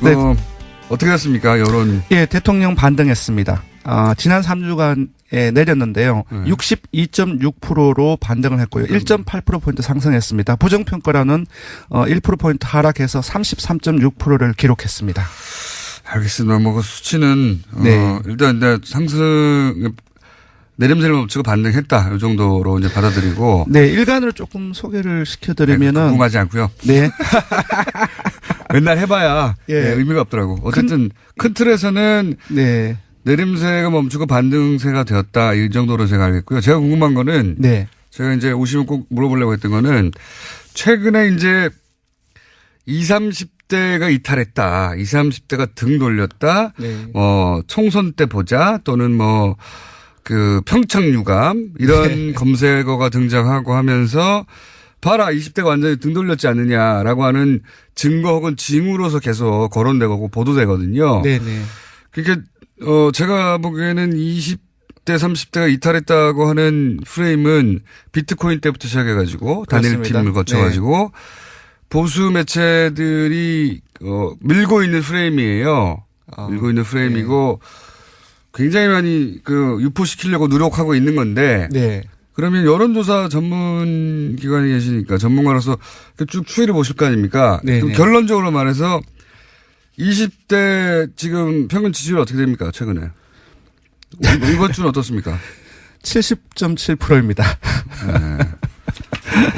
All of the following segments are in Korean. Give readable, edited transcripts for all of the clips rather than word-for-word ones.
네. 어떻게 됐습니까? 여론. 예, 대통령 반등했습니다. 지난 3주간에 내렸는데요. 62.6%로 반등을 했고요. 1.8%포인트 상승했습니다. 부정평가라는 1%포인트 하락해서 33.6%를 기록했습니다. 알겠습니다. 뭐, 그 수치는, 네. 일단, 내림세를 멈추고 반등했다. 이 정도로 이제 받아들이고. 네, 일간으로 조금 소개를 시켜드리면은. 궁금하지 않고요. 네. 맨날 해봐야 예. 네, 의미가 없더라고. 어쨌든 큰 틀에서는 네. 내림세가 멈추고 반등세가 되었다. 이 정도로 제가 알겠고요. 제가 궁금한 거는 네. 제가 이제 오시면 꼭 물어보려고 했던 거는 최근에 이제 20, 30대가 이탈했다. 20, 30대가 등 돌렸다. 네. 총선 때 보자 또는 평창 유감 이런 검색어가 등장하고 하면서 봐라 20대가 완전히 등 돌렸지 않느냐라고 하는 증거 혹은 징후로서 계속 거론되고 보도되거든요. 네네. 그러니까 제가 보기에는 20대 30대가 이탈했다고 하는 프레임은 비트코인 때부터 시작해가지고 단일 팀을 거쳐가지고 네. 보수 매체들이 밀고 있는 프레임이에요. 밀고 있는 프레임이고 네. 굉장히 많이 유포시키려고 노력하고 있는 건데 네. 그러면 여론조사 전문 기관에 계시니까 전문가로서 쭉 추이를 보실 거 아닙니까? 그럼 결론적으로 말해서 20대 지금 평균 지지율 어떻게 됩니까? 최근에. 이번 주는 어떻습니까? 70.7%입니다. 네.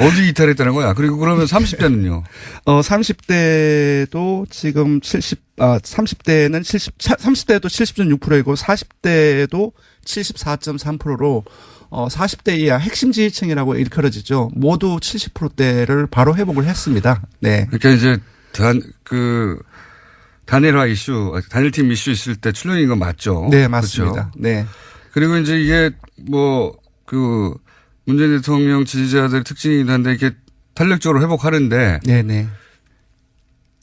어디 이탈했다는 거야? 그리고 그러면 30대는요? 30대도 지금 30대는 30대도 70.6%이고 40대도 74.3%로 40대 이하 핵심 지지층이라고 일컬어지죠. 모두 70%대를 바로 회복을 했습니다. 네. 그러니까 이제 단일화 이슈, 단일팀 이슈 있을 때 출렁인 건 맞죠? 네, 맞습니다. 그렇죠? 네. 그리고 이제 이게 문재인 대통령 지지자들의 특징이긴 한데 이렇게 탄력적으로 회복하는데. 네네.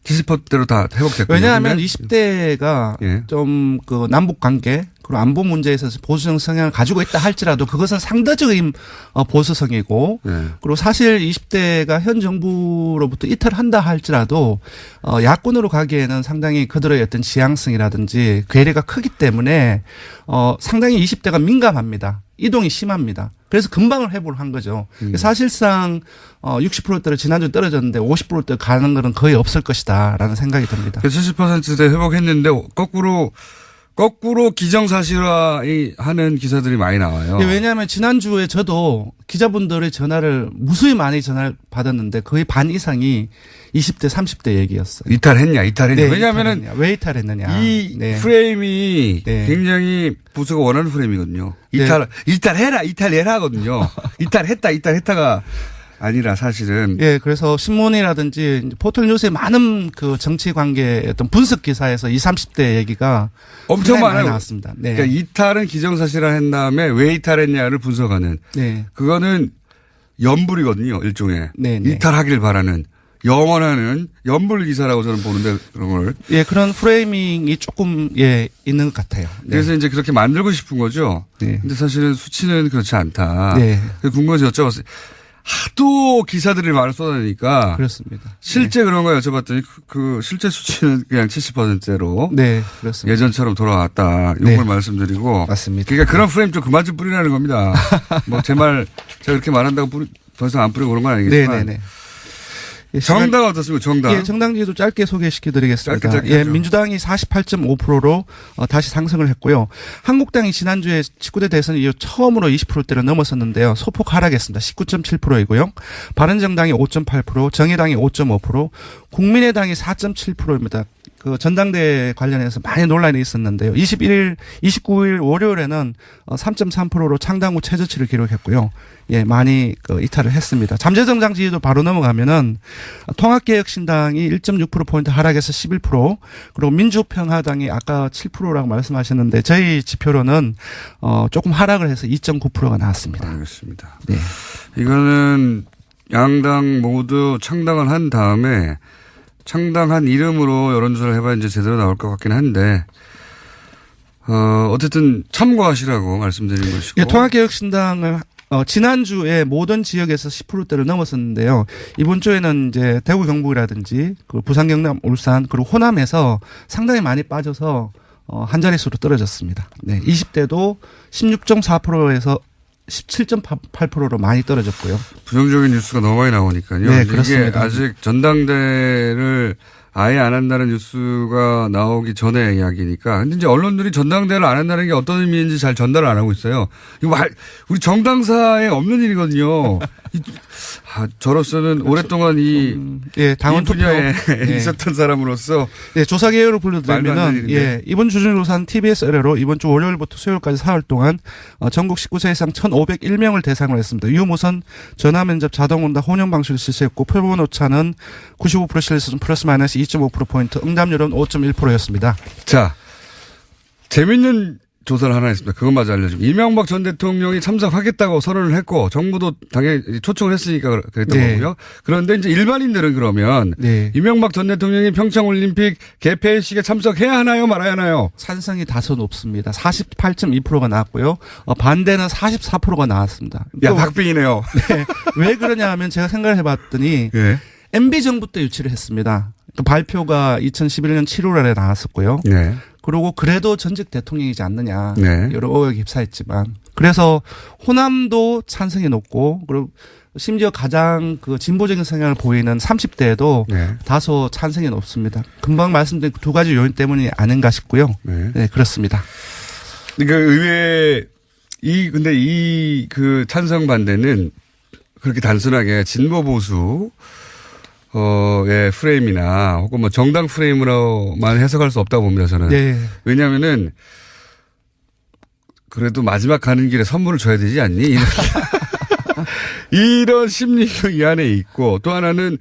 70%대로 다 회복됐군요. 왜냐하면 20대가 예. 좀 남북 관계 그리고 안보 문제에 있어서 보수적 성향을 가지고 있다 할지라도 그것은 상대적인 보수성이고 예. 그리고 사실 20대가 현 정부로부터 이탈한다 할지라도 야권으로 가기에는 상당히 그들의 어떤 지향성이라든지 괴리가 크기 때문에 상당히 20대가 민감합니다. 이동이 심합니다. 그래서 금방을 회복을 한 거죠. 사실상 60%대로 지난주 떨어졌는데 50%대 가는 거는 거의 없을 것이다라는 생각이 듭니다. 70%대 회복했는데 거꾸로 기정사실화하는 기사들이 많이 나와요. 왜냐하면 지난주에 저도 기자분들의 전화를 무수히 많이 전화를 받았는데 거의 반 이상이 20대 30대 얘기였어요. 이탈했냐. 네, 왜냐하면 왜 이탈했느냐. 이 프레임이 굉장히 보수가 원하는 프레임이거든요. 이탈해라거든요. 이탈했다가 아니라 사실은. 예, 그래서 신문이라든지 포털 뉴스에 많은 정치 관계 어떤 분석 기사에서 20, 30대 얘기가 엄청 많이 나왔습니다. 네. 그러니까 이탈은 기정사실화한 다음에 왜 이탈했냐를 분석하는. 네. 그거는 연불이거든요, 일종의. 네. 이탈하길 바라는. 영원하는 연불 기사라고 저는 보는데 그런 걸. 예, 그런 프레이밍이 조금 있는 것 같아요. 네. 그래서 이제 그렇게 만들고 싶은 거죠. 네. 근데 사실은 수치는 그렇지 않다. 네. 궁금해서 여쭤봤어요. 하도 기사들이 말을 쏟아내니까. 그렇습니다. 실제 그런 거 여쭤봤더니 실제 수치는 그냥 70%로. 네, 그렇습니다. 예전처럼 돌아왔다. 이걸 말씀드리고. 맞습니다. 그러니까 그런 프레임 좀 그만 좀 뿌리라는 겁니다. 제가 그렇게 말한다고 더 이상 안 뿌리고 그런 건 아니겠지만. 네네네. 정당 어떻습니까? 정당. 예, 정당지도 짧게 소개시켜드리겠습니다. 짧게 예, 민주당이 48.5%로 다시 상승을 했고요. 한국당이 지난주에 19대 대선 이후 처음으로 20%대를 넘어섰는데요. 소폭 하락했습니다. 19.7%이고요. 바른정당이 5.8%, 정의당이 5.5%, 국민의당이 4.7%입니다. 전당대회 관련해서 많이 논란이 있었는데요. 29일 월요일에는 3.3%로 창당 후 최저치를 기록했고요. 예, 많이 이탈을 했습니다. 잠재정당 지지도 바로 넘어가면은 통합개혁신당이 1.6%포인트 하락해서 11%, 그리고 민주평화당이 아까 7%라고 말씀하셨는데 저희 지표로는 조금 하락을 해서 2.9%가 나왔습니다. 알겠습니다. 네. 이거는 양당 모두 창당을 한 다음에 창당한 이름으로 여론조사를 해봐야 이제 제대로 나올 것 같긴 한데, 어쨌든 참고하시라고 말씀드린 것이고. 예, 통합개혁신당을 지난주에 모든 지역에서 10%대를 넘었었는데요. 이번 주에는 이제 대구 경북이라든지 그 부산 경남 울산 그리고 호남에서 상당히 많이 빠져서 한 자릿수로 떨어졌습니다. 네. 20대도 16.4%에서 17.8%로 많이 떨어졌고요. 부정적인 뉴스가 너무 많이 나오니까요. 네, 그렇습니다. 이게 아직 전당대를 아예 안 한다는 뉴스가 나오기 전에 이야기니까. 근데 이제 언론들이 전당대를 안 한다는 게 어떤 의미인지 잘 전달을 안 하고 있어요. 이거 우리 정당사에 없는 일이거든요. 저로서는 그렇죠. 오랫동안 이 분야에 있었던 사람으로서 조사 개요를 불러드리면은 이번 주진조사는 TBS 의뢰로 이번 주 월요일부터 수요일까지 4월 동안 전국 19세 이상 1,501명을 대상으로 했습니다. 유무선 전화면접 자동응답 혼용 방식을 실시했고 표본 오차는 95% 실수 플러스 마이너스 2.5%포인트 응답률은 5.1%였습니다. 자, 재밌는 조사를 하나 했습니다. 그것마저 알려주면 이명박 전 대통령이 참석하겠다고 선언을 했고 정부도 당연히 초청을 했으니까 그랬던 거고요. 그런데 이제 일반인들은 그러면 이명박 전 대통령이 평창올림픽 개폐식에 참석해야 하나요 말아야 하나요? 찬성이 다소 높습니다. 48.2%가 나왔고요. 반대는 44%가 나왔습니다. 야, 박빙이네요. 네. 왜 그러냐 하면 제가 생각을 해봤더니 MB정부 때 유치를 했습니다. 그 발표가 2011년 7월에 나왔었고요. 그리고 그래도 전직 대통령이지 않느냐. 여러 의혹이 휩싸였지만. 그래서 호남도 찬성이 높고 그리고 심지어 가장 그 진보적인 성향을 보이는 30대에도 다소 찬성이 높습니다. 금방 말씀드린 두 가지 요인 때문이 아닌가 싶고요. 네, 그렇습니다. 그러니까 의외에 근데 그 찬성 반대는 그렇게 단순하게 진보 보수 의 프레임이나 혹은 뭐 정당 프레임으로만 해석할 수 없다고 봅니다, 저는. 왜냐면은 그래도 마지막 가는 길에 선물을 줘야 되지 않니? 이런 심리가 이 안에 있고 또 하나는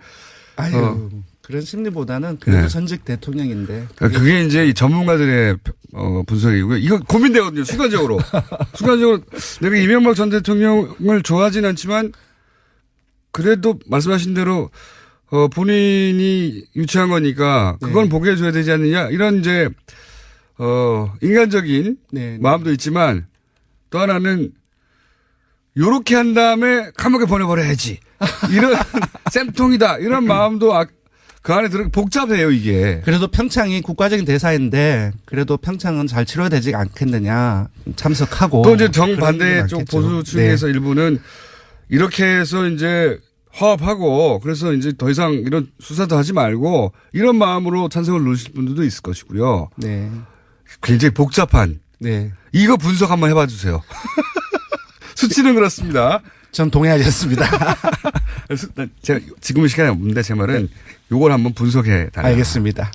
그런 심리보다는 그래도 전직 대통령인데. 그게 이제 이 전문가들의 분석이고요. 이거 고민되거든요, 순간적으로. 내가 이명박 전 대통령을 좋아하진 않지만 그래도 말씀하신 대로 본인이 유치한 거니까 그건 보게 해줘야 되지 않느냐. 이런 이제, 인간적인 마음도 있지만 또 하나는 요렇게 한 다음에 감옥에 보내버려야지. 이런 쌤통이다. 이런 마음도 그 안에 복잡해요, 이게. 그래도 평창이 국가적인 대사인데 그래도 평창은 잘 치러야 되지 않겠느냐. 참석하고. 또 이제 정반대 쪽 보수층에서 일부는 이렇게 해서 이제 화합하고 그래서 이제 더 이상 이런 수사도 하지 말고 이런 마음으로 찬성을 누르실 분들도 있을 것이고요. 굉장히 복잡한. 이거 분석 한번 해봐 주세요. 수치는 그렇습니다. 전 동의하지 않습니다. 제가 지금은 시간이 없는데 제 말은 요걸 한번 분석해 달라. 알겠습니다.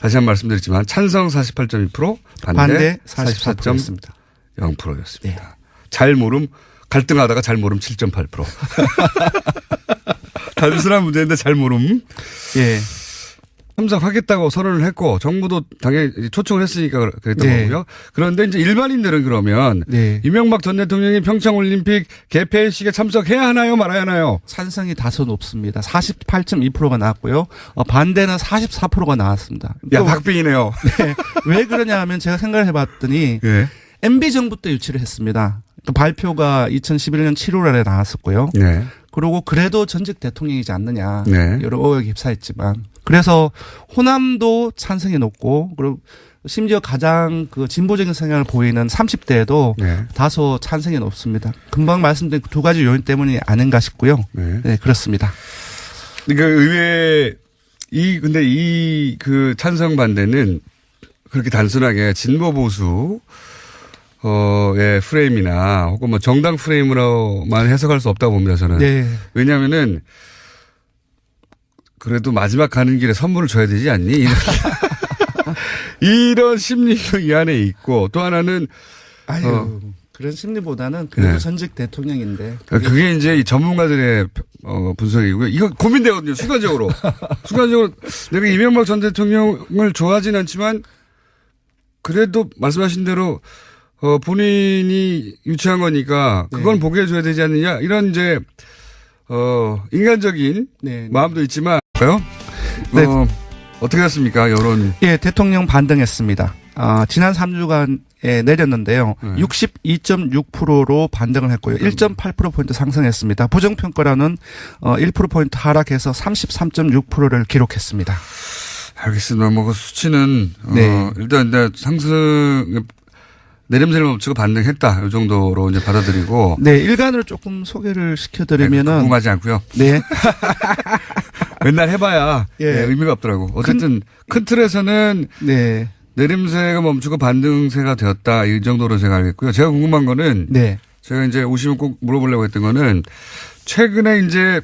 다시 한번 말씀드리지만 찬성 48.2% 반대 44.0%였습니다. 잘 모름 갈등하다가 잘 모름 7.8%. 단순한 문제인데 잘 모름. 참석하겠다고 선언을 했고 정부도 당연히 초청을 했으니까 그랬던 거고요. 그런데 이제 일반인들은 그러면 이명박 전 대통령이 평창올림픽 개폐식에 참석해야 하나요 말아야 하나요? 찬성이 다소 높습니다. 48.2%가 나왔고요. 반대는 44%가 나왔습니다. 야, 박빙이네요. 왜 그러냐 하면 제가 생각을 해봤더니 MB정부 때 유치를 했습니다. 그 발표가 2011년 7월에 나왔었고요. 그리고 그래도 전직 대통령이지 않느냐. 여러 의혹이 휩싸였지만. 그래서 호남도 찬성이 높고 그리고 심지어 가장 그 진보적인 성향을 보이는 30대에도 다소 찬성이 높습니다. 금방 말씀드린 두 가지 요인 때문이 아닌가 싶고요. 그렇습니다. 그러니까 의외에 근데 그 찬성 반대는 그렇게 단순하게 진보 보수 의 프레임이나 혹은 뭐 정당 프레임으로만 해석할 수 없다고 봅니다, 저는. 왜냐면은 그래도 마지막 가는 길에 선물을 줘야 되지 않니? 이런 심리가 이 안에 있고 또 하나는 그런 심리보다는 그래도 전직 대통령인데. 그게 이제 이 전문가들의 분석이고요. 이거 고민되거든요, 순간적으로. 내가 이명박 전 대통령을 좋아하진 않지만 그래도 말씀하신 대로 본인이 유치한 거니까 그건 보게 해줘야 되지 않느냐. 이런 이제, 인간적인 마음도 있지만, 어떻게 됐습니까, 여론? 대통령 반등했습니다. 지난 3주간 내렸는데요. 62.6%로 반등을 했고요. 1.8%포인트 상승했습니다. 부정평가라는 1%포인트 하락해서 33.6%를 기록했습니다. 알겠습니다. 뭐 그 수치는 네. 일단 상승 내림세를 멈추고 반등했다. 이 정도로 이제 받아들이고. 네, 일간으로 조금 소개를 시켜드리면은 궁금하지 않고요. 네. 맨날 해봐야 예. 의미가 없더라고. 어쨌든 큰 틀에서는 네. 내림세가 멈추고 반등세가 되었다. 이 정도로 제가 알겠고요. 제가 궁금한 거는 네. 제가 이제 오시면 꼭 물어보려고 했던 거는 최근에 이제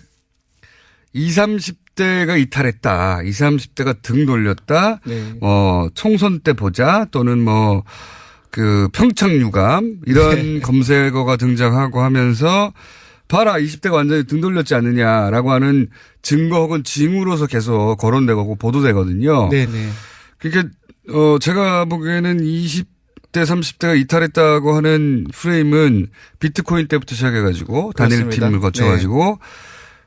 20, 30대가 이탈했다. 20, 30대가 등 돌렸다. 네. 총선 때 보자 또는 그 평창 유감 이런 검색어가 등장하고 하면서 봐라 20대가 완전히 등 돌렸지 않느냐라고 하는 증거 혹은 징후로서 계속 거론되고 보도되거든요. 네네. 그러니까 제가 보기에는 20대 30대가 이탈했다고 하는 프레임은 비트코인 때부터 시작해가지고 단일 팀을 거쳐가지고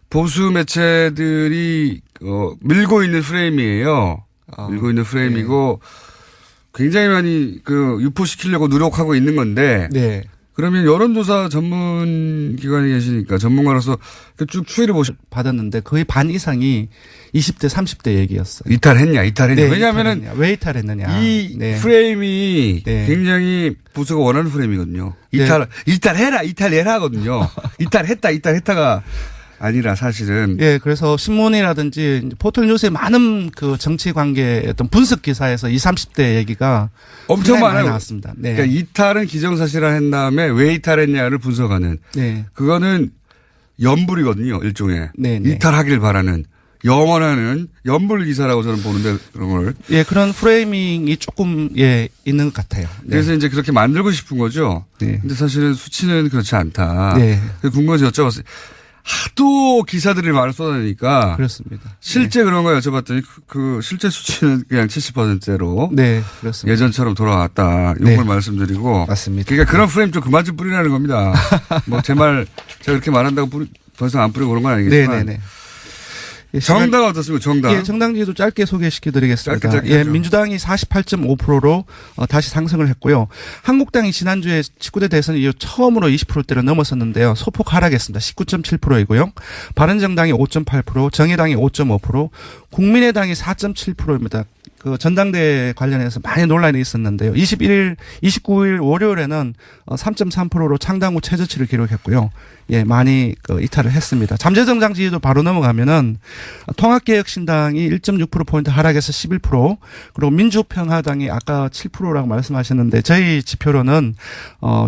보수 매체들이 밀고 있는 프레임이에요. 밀고 있는 프레임이고 굉장히 많이 유포시키려고 노력하고 있는 건데. 네. 그러면 여론조사 전문 기관에 계시니까 전문가로서 쭉 추이를 받았는데 거의 반 이상이 20대, 30대 얘기였어요. 이탈했냐. 네, 왜냐하면은 왜 이탈했느냐. 이 프레임이 굉장히 보수가 원하는 프레임이거든요. 이탈해라 하거든요. 이탈했다가 아니라 사실은. 예, 그래서 신문이라든지 포털뉴스에 많은 그 정치 관계 어떤 분석 기사에서 20, 30대 얘기가 엄청 많이 나왔습니다. 네. 그러니까 이탈은 기정사실화 한 다음에 왜 이탈했냐를 분석하는. 네. 그거는 연불이거든요. 일종의. 네. 이탈하길 바라는. 영원하는 연불 기사라고 저는 보는데 그런 걸. 예, 그런 프레이밍이 조금 있는 것 같아요. 네. 그래서 이제 그렇게 만들고 싶은 거죠. 네. 근데 사실은 수치는 그렇지 않다. 네. 궁금해서 여쭤봤어요. 하도 기사들이 말을 쏟아내니까. 그렇습니다. 실제 그런 거 여쭤봤더니 그 실제 수치는 그냥 70%로. 네, 그렇습니다. 예전처럼 돌아왔다. 이걸 말씀드리고. 맞습니다. 그러니까 그런 프레임 좀 그만 좀 뿌리라는 겁니다. 제가 그렇게 말한다고 더 이상 안 뿌리고 그런 건 아니겠지만. 네네네. 정당은 어떻습니까? 정당. 예, 정당지도 짧게 소개시켜드리겠습니다. 짧게 예, 민주당이 48.5%로 다시 상승을 했고요. 한국당이 지난주에 19대 대선 이후 처음으로 20%대를 넘었었는데요. 소폭 하락했습니다. 19.7%이고요. 바른정당이 5.8%, 정의당이 5.5%, 국민의당이 4.7%입니다. 그 전당대회 관련해서 많이 논란이 있었는데요. 29일 월요일에는 3.3%로 창당 후 최저치를 기록했고요. 예, 많이 이탈을 했습니다. 잠재정당 지지도 바로 넘어가면은 통합개혁신당이 1.6%포인트 하락해서 11%, 그리고 민주평화당이 아까 7%라고 말씀하셨는데 저희 지표로는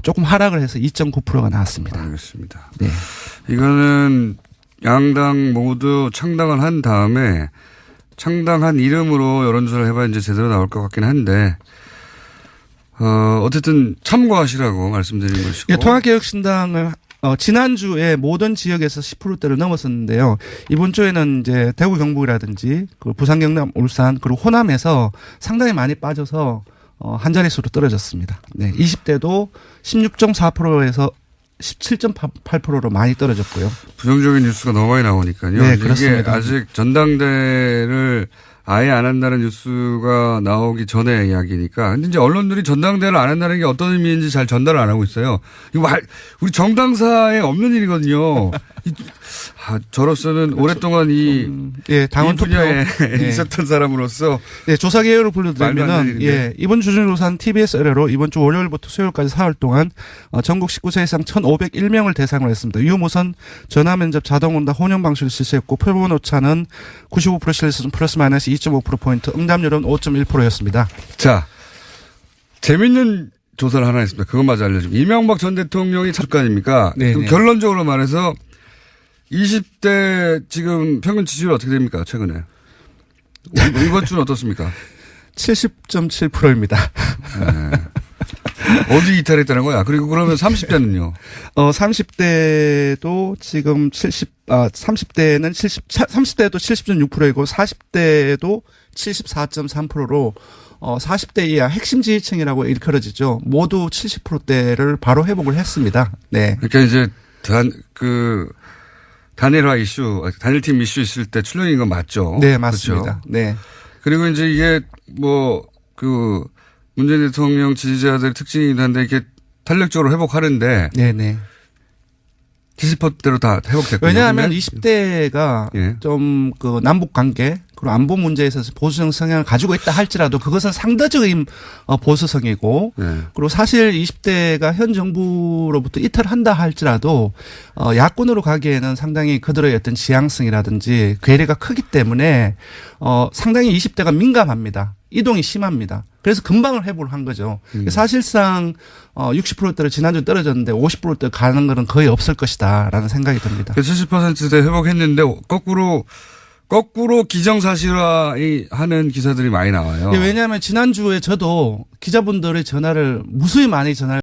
조금 하락을 해서 2.9%가 나왔습니다. 알겠습니다. 네. 이거는 양당 모두 창당을 한 다음에 창당한 이름으로 여론조사를 해봐야 이제 제대로 나올 것 같긴 한데, 어쨌든 참고하시라고 말씀드린 것이고. 예, 통합개혁신당을 지난주에 모든 지역에서 10%대를 넘었었는데요. 이번 주에는 이제 대구 경북이라든지 그 부산 경남 울산 그리고 호남에서 상당히 많이 빠져서 한 자릿수로 떨어졌습니다. 네. 20대도 16.4%에서 17.8%로 많이 떨어졌고요. 부정적인 뉴스가 너무 많이 나오니까요. 네, 그렇습니다. 이게 아직 전당대회를 아예 안 한다는 뉴스가 나오기 전에 이야기니까. 근데 이제 언론들이 전당대회를 안 한다는 게 어떤 의미인지 잘 전달을 안 하고 있어요. 이거 우리 정당사에 없는 일이거든요. 저로서는 오랫동안 당원 분야에 있었던 사람으로서 조사 개요를 불러드리면은 이번 주진조사는 TBS 의뢰로 이번 주 월요일부터 수요일까지 사흘 동안 전국 19세 이상 1,501명을 대상으로 했습니다. 유무선 전화면접 자동응답 혼용 방식을 실시했고 표본 오차는 95% 실수 플러스 마이너스 2.5%포인트, 응답률은 5.1%였습니다. 자, 재밌는 조사를 하나 했습니다. 그것마저 알려주면 이명박 전 대통령이 첫 아닙니까? 결론적으로 말해서 20대 지금 평균 지지율 어떻게 됩니까? 최근에. 이번 주는 어떻습니까? 70.7%입니다. 네. 어디 이탈했다는 거야? 그리고 그러면 30대는요? 30대도 지금 30대는 30대도 70.6%이고 40대도 74.3%로 40대 이하 핵심 지지층이라고 일컬어지죠. 모두 70%대를 바로 회복을 했습니다. 네. 그러니까 이제 단일화 이슈, 단일팀 이슈 있을 때 출렁인 건 맞죠? 네, 맞습니다. 그렇죠? 네. 그리고 이제 이게 문재인 대통령 지지자들 특징이긴 한데 이렇게 탄력적으로 회복하는데 네네. 70%대로 다 회복됐거든요. 왜냐하면 20대가 예. 좀 그 남북 관계 그리고 안보 문제에 있어서 보수적 성향을 가지고 있다 할지라도 그것은 상대적인 보수성이고 예. 그리고 사실 20대가 현 정부로부터 이탈한다 할지라도 야권으로 가기에는 상당히 그들의 어떤 지향성이라든지 괴리가 크기 때문에 상당히 20대가 민감합니다. 이동이 심합니다. 그래서 금방을 회복을 한 거죠. 사실상 60%대로 지난주 떨어졌는데 50%대 가는 거는 거의 없을 것이다라는 생각이 듭니다. 70%대 회복했는데 거꾸로 기정사실화하는 기사들이 많이 나와요. 왜냐하면 지난주에 저도 기자분들의 전화를 무수히 많이 전화를